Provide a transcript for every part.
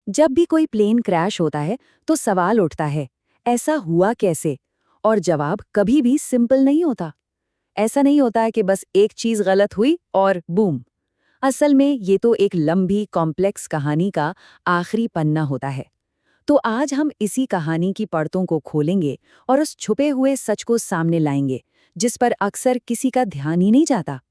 जब भी कोई प्लेन क्रैश होता है तो सवाल उठता है, ऐसा हुआ कैसे? और जवाब कभी भी सिंपल नहीं होता। ऐसा नहीं होता है कि बस एक चीज गलत हुई और बूम। असल में ये तो एक लंबी कॉम्प्लेक्स कहानी का आखिरी पन्ना होता है। तो आज हम इसी कहानी की परतों को खोलेंगे और उस छुपे हुए सच को सामने लाएंगे, जिस पर अक्सर किसी का ध्यान ही नहीं जाता।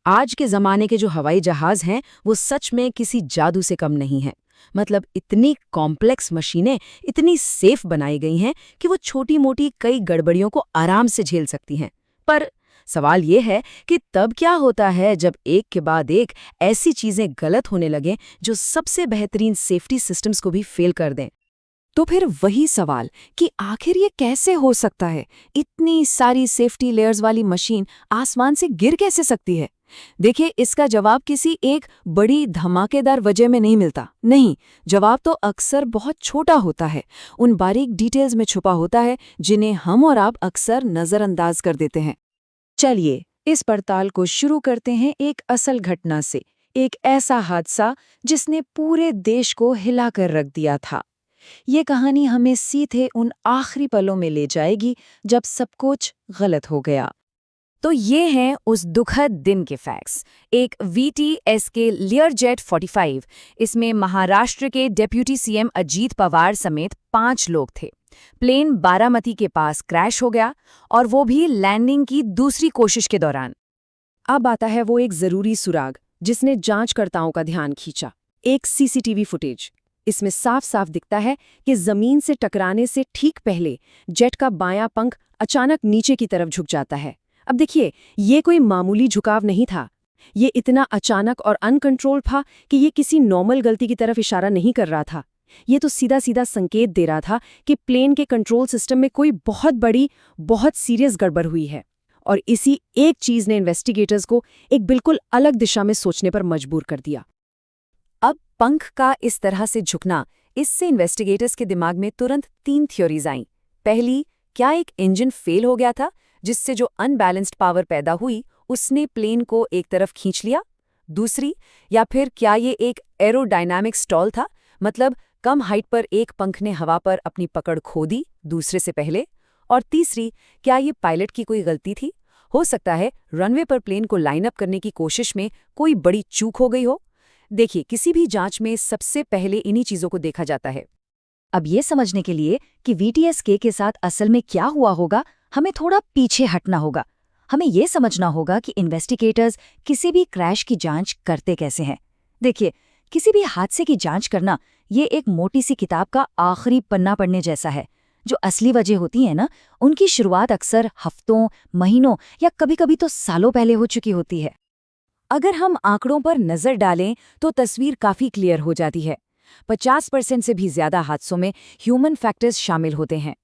आज के ज़माने के जो हवाई जहाज़ हैं वो सच में किसी जादू से कम नहीं हैं। मतलब इतनी कॉम्प्लेक्स मशीनें इतनी सेफ बनाई गई हैं कि वो छोटी-मोटी कई गड़बड़ियों को आराम से झेल सकती हैं। पर सवाल ये है कि तब क्या होता है जब एक के बाद एक ऐसी चीज़ें गलत होने लगें जो सबसे बेहतरीन सेफ्टी सिस्टम्स को भी फेल कर दें। तो फिर वही सवाल कि आखिर ये कैसे हो सकता है? इतनी सारी सेफ्टी लेयर्स वाली मशीन आसमान से गिर कैसे सकती है? देखिए, इसका जवाब किसी एक बड़ी धमाकेदार वजह में नहीं मिलता। नहीं, जवाब तो अक्सर बहुत छोटा होता है, उन बारीक डिटेल्स में छुपा होता है जिन्हें हम और आप अक्सर नज़रअंदाज कर देते हैं। चलिए, इस पड़ताल को शुरू करते हैं एक असल घटना से, एक ऐसा हादसा जिसने पूरे देश को हिलाकर रख दिया था। ये कहानी हमें सीधे उन आखिरी पलों में ले जाएगी जब सब कुछ गलत हो गया। तो ये हैं उस दुखद दिन के फैक्ट्स। एक VTSK लियरजेट 45, इसमें महाराष्ट्र के डेप्यूटी सीएम अजीत पवार समेत 5 लोग थे। प्लेन बारामती के पास क्रैश हो गया, और वो भी लैंडिंग की दूसरी कोशिश के दौरान। अब आता है वो एक जरूरी सुराग जिसने जांचकर्ताओं का ध्यान खींचा। एक सीसीटीवी फुटेज। इसमें साफ साफ दिखता है कि जमीन से टकराने से ठीक पहले जेट का बायां पंख अचानक नीचे की तरफ झुक जाता है। अब देखिए, ये कोई मामूली झुकाव नहीं था। ये इतना अचानक और अनकंट्रोल था कि ये किसी नॉर्मल गलती की तरफ इशारा नहीं कर रहा था। ये तो सीधा सीधा संकेत दे रहा था कि प्लेन के कंट्रोल सिस्टम में कोई बहुत बड़ी, बहुत सीरियस गड़बड़ हुई है। और इसी एक चीज ने इन्वेस्टिगेटर्स को एक बिल्कुल अलग दिशा में सोचने पर मजबूर कर दिया। अब पंख का इस तरह से झुकना, इससे इन्वेस्टिगेटर्स के दिमाग में तुरंत 3 थ्योरीज आईं। पहली, क्या एक इंजन फेल हो गया था जिससे जो अनबैलेंस्ड पावर पैदा हुई उसने प्लेन को एक तरफ खींच लिया? दूसरी, या फिर क्या ये एक एरोडायनामिक स्टॉल था, मतलब कम हाइट पर एक पंख ने हवा पर अपनी पकड़ खो दी दूसरे से पहले? और तीसरी, क्या ये पायलट की कोई गलती थी? हो सकता है रनवे पर प्लेन को लाइन अप करने की कोशिश में कोई बड़ी चूक हो गई हो। देखिए, किसी भी जांच में सबसे पहले इन्हीं चीजों को देखा जाता है। अब ये समझने के लिए कि VTSK के साथ असल में क्या हुआ होगा, हमें थोड़ा पीछे हटना होगा। हमें ये समझना होगा कि इन्वेस्टिगेटर्स किसी भी क्रैश की जांच करते कैसे हैं। देखिए, किसी भी हादसे की जांच करना ये एक मोटी सी किताब का आखिरी पन्ना पढ़ने जैसा है। जो असली वजह होती है ना, उनकी शुरुआत अक्सर हफ्तों, महीनों या कभी-कभी तो सालों पहले हो चुकी होती है। अगर हम आंकड़ों पर नजर डालें तो तस्वीर काफी क्लियर हो जाती है। 50% से भी ज्यादा हादसों में ह्यूमन फैक्टर्स शामिल होते हैं।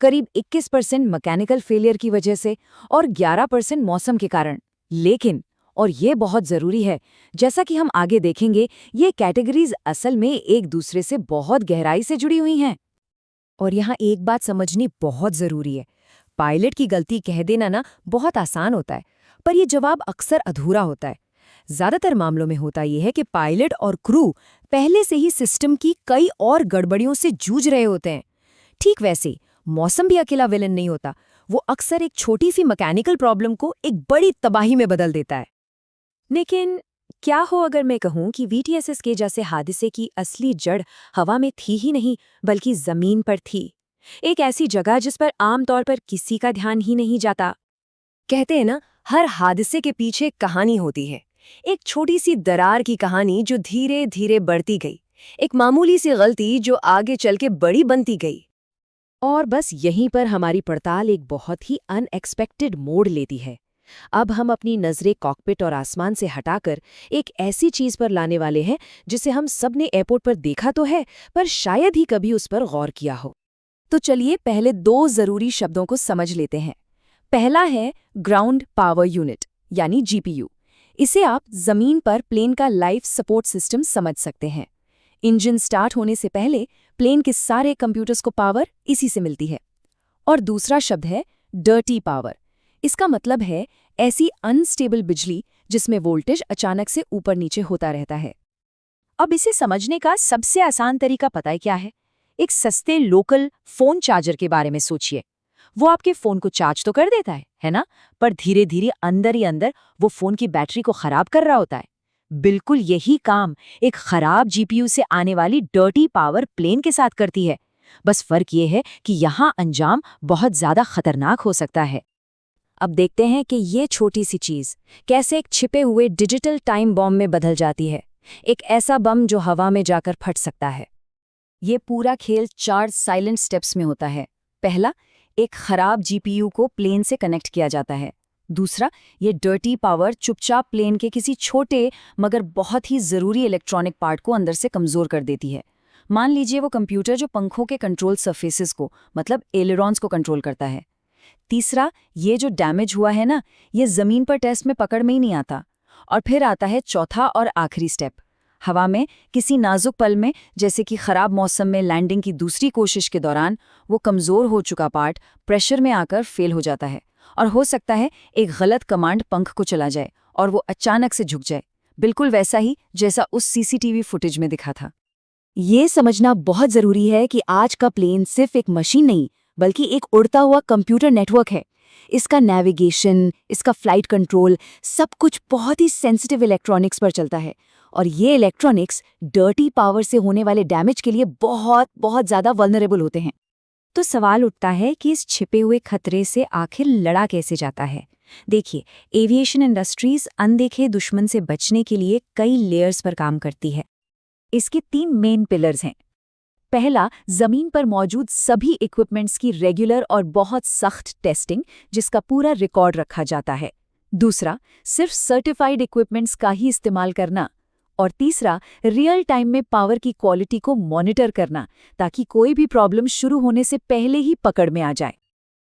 करीब 21% मैकेनिकल फेलियर की वजह से और 11% मौसम के कारण। लेकिन, और ये बहुत जरूरी है, जैसा कि हम आगे देखेंगे, ये कैटेगरीज असल में एक दूसरे से बहुत गहराई से जुड़ी हुई हैं। और यहाँ एक बात समझनी बहुत जरूरी है। पायलट की गलती कह देना ना बहुत आसान होता है, पर यह जवाब अक्सर अधूरा होता है। ज्यादातर मामलों में होता यह है कि पायलट और क्रू पहले से ही सिस्टम की कई और गड़बड़ियों से जूझ रहे होते हैं। ठीक वैसे ही मौसम भी अकेला विलन नहीं होता। वो अक्सर एक छोटी सी मैकेनिकल प्रॉब्लम को एक बड़ी तबाही में बदल देता है। लेकिन क्या हो अगर मैं कहूं कि VTSK जैसे हादसे की असली जड़ हवा में थी ही नहीं, बल्कि जमीन पर थी। एक ऐसी जगह जिस पर आमतौर पर किसी का ध्यान ही नहीं जाता। कहते हैं ना, हर हादसे के पीछे कहानी होती है। एक छोटी सी दरार की कहानी जो धीरे धीरे बढ़ती गई, एक मामूली सी गलती जो आगे चल के बड़ी बनती गई। और बस यहीं पर हमारी पड़ताल एक बहुत ही अनएक्सपेक्टेड मोड़ लेती है। अब हम अपनी नजरें कॉकपिट और आसमान से हटाकर एक ऐसी चीज पर लाने वाले हैं जिसे हम सब ने एयरपोर्ट पर देखा तो है, पर शायद ही कभी उस पर गौर किया हो। तो चलिए पहले 2 जरूरी शब्दों को समझ लेते हैं। पहला है ग्राउंड पावर यूनिट, यानी GPU। इसे आप जमीन पर प्लेन का लाइफ सपोर्ट सिस्टम समझ सकते हैं। इंजन स्टार्ट होने से पहले प्लेन के सारे कंप्यूटर्स को पावर इसी से मिलती है। और दूसरा शब्द है डर्टी पावर। इसका मतलब है ऐसी अनस्टेबल बिजली जिसमें वोल्टेज अचानक से ऊपर नीचे होता रहता है। अब इसे समझने का सबसे आसान तरीका पता है क्या है? एक सस्ते लोकल फोन चार्जर के बारे में सोचिए। वो आपके फोन को चार्ज तो कर देता है ना? पर धीरे धीरे अंदर ही अंदर वो फोन की बैटरी को खराब कर रहा होता है। बिल्कुल यही काम एक खराब जीपीयू से आने वाली डर्टी पावर प्लेन के साथ करती है। बस फर्क ये है कि यहाँ अंजाम बहुत ज्यादा खतरनाक हो सकता है। अब देखते हैं कि ये छोटी सी चीज कैसे एक छिपे हुए डिजिटल टाइम बॉम्ब में बदल जाती है, एक ऐसा बम जो हवा में जाकर फट सकता है। ये पूरा खेल 4 साइलेंट स्टेप्स में होता है। पहला, एक खराब जीपीयू को प्लेन से कनेक्ट किया जाता है। दूसरा, ये डर्टी पावर चुपचाप प्लेन के किसी छोटे मगर बहुत ही जरूरी इलेक्ट्रॉनिक पार्ट को अंदर से कमजोर कर देती है। मान लीजिए वो कंप्यूटर जो पंखों के कंट्रोल सरफेसेस को मतलब एलेरॉन्स को कंट्रोल करता है। तीसरा, ये जो डैमेज हुआ है ना, ये जमीन पर टेस्ट में पकड़ में ही नहीं आता। और फिर आता है चौथा और आखिरी स्टेप। हवा में किसी नाजुक पल में, जैसे कि खराब मौसम में लैंडिंग की दूसरी कोशिश के दौरान, वो कमजोर हो चुका पार्ट प्रेशर में आकर फेल हो जाता है। और हो सकता है एक गलत कमांड पंख को चला जाए और वो अचानक से झुक जाए, बिल्कुल वैसा ही जैसा उस सीसीटीवी फुटेज में दिखा था। ये समझना बहुत जरूरी है कि आज का प्लेन सिर्फ एक मशीन नहीं, बल्कि एक उड़ता हुआ कंप्यूटर नेटवर्क है। इसका नेविगेशन, इसका फ्लाइट कंट्रोल, सब कुछ बहुत ही सेंसिटिव इलेक्ट्रॉनिक्स पर चलता है। और ये इलेक्ट्रॉनिक्स डर्टी पावर से होने वाले डैमेज के लिए बहुत बहुत ज़्यादा वल्नरेबल होते हैं। तो सवाल उठता है कि इस छिपे हुए खतरे से आखिर लड़ा कैसे जाता है। देखिए, एविएशन इंडस्ट्रीज अनदेखे दुश्मन से बचने के लिए कई लेयर्स पर काम करती है। इसके 3 मेन पिलर्स हैं। पहला, जमीन पर मौजूद सभी इक्विपमेंट्स की रेगुलर और बहुत सख्त टेस्टिंग, जिसका पूरा रिकॉर्ड रखा जाता है। दूसरा, सिर्फ सर्टिफाइड इक्विपमेंट्स का ही इस्तेमाल करना। और तीसरा, रियल टाइम में पावर की क्वालिटी को मॉनिटर करना, ताकि कोई भी प्रॉब्लम शुरू होने से पहले ही पकड़ में आ जाए।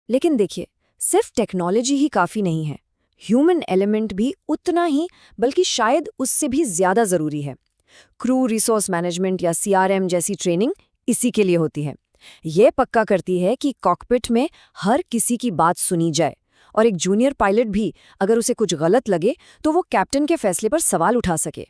लेकिन देखिए, सिर्फ टेक्नोलॉजी ही काफ़ी नहीं है। ह्यूमन एलिमेंट भी उतना ही, बल्कि शायद उससे भी ज़्यादा ज़रूरी है। क्रू रिसोर्स मैनेजमेंट या CRM जैसी ट्रेनिंग इसी के लिए होती है। ये पक्का करती है कि कॉकपिट में हर किसी की बात सुनी जाए, और एक जूनियर पायलट भी अगर उसे कुछ गलत लगे तो वो कैप्टन के फैसले पर सवाल उठा सके।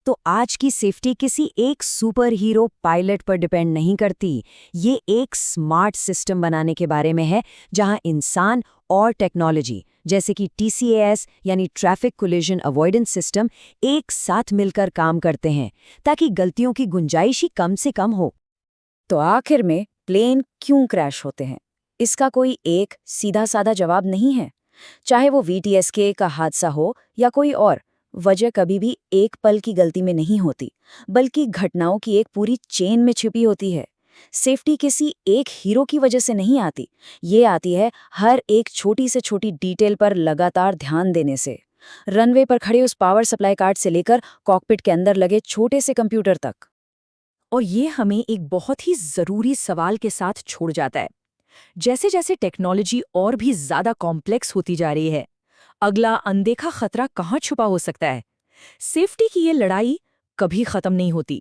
तो आज की सेफ्टी किसी एक सुपर हीरो पायलट पर डिपेंड नहीं करती। ये एक स्मार्ट सिस्टम बनाने के बारे में है, जहां इंसान और टेक्नोलॉजी जैसे कि TCAS यानी ट्रैफिक कोलिजन अवॉइडेंस सिस्टम एक साथ मिलकर काम करते हैं, ताकि गलतियों की गुंजाइश ही कम से कम हो। तो आखिर में प्लेन क्यों क्रैश होते हैं? इसका कोई एक सीधा साधा जवाब नहीं है। चाहे वो VTSK का हादसा हो या कोई और, वजह कभी भी एक पल की गलती में नहीं होती, बल्कि घटनाओं की एक पूरी चेन में छिपी होती है। सेफ्टी किसी एक हीरो की वजह से नहीं आती, ये आती है हर एक छोटी से छोटी डिटेल पर लगातार ध्यान देने से। रनवे पर खड़े उस पावर सप्लाई कार्ड से लेकर कॉकपिट के अंदर लगे छोटे से कंप्यूटर तक। और ये हमें एक बहुत ही जरूरी सवाल के साथ छोड़ जाता है। जैसे जैसे टेक्नोलॉजी और भी ज्यादा कॉम्प्लेक्स होती जा रही है, अगला अनदेखा खतरा कहाँ छुपा हो सकता है? सेफ्टी की ये लड़ाई कभी खत्म नहीं होती।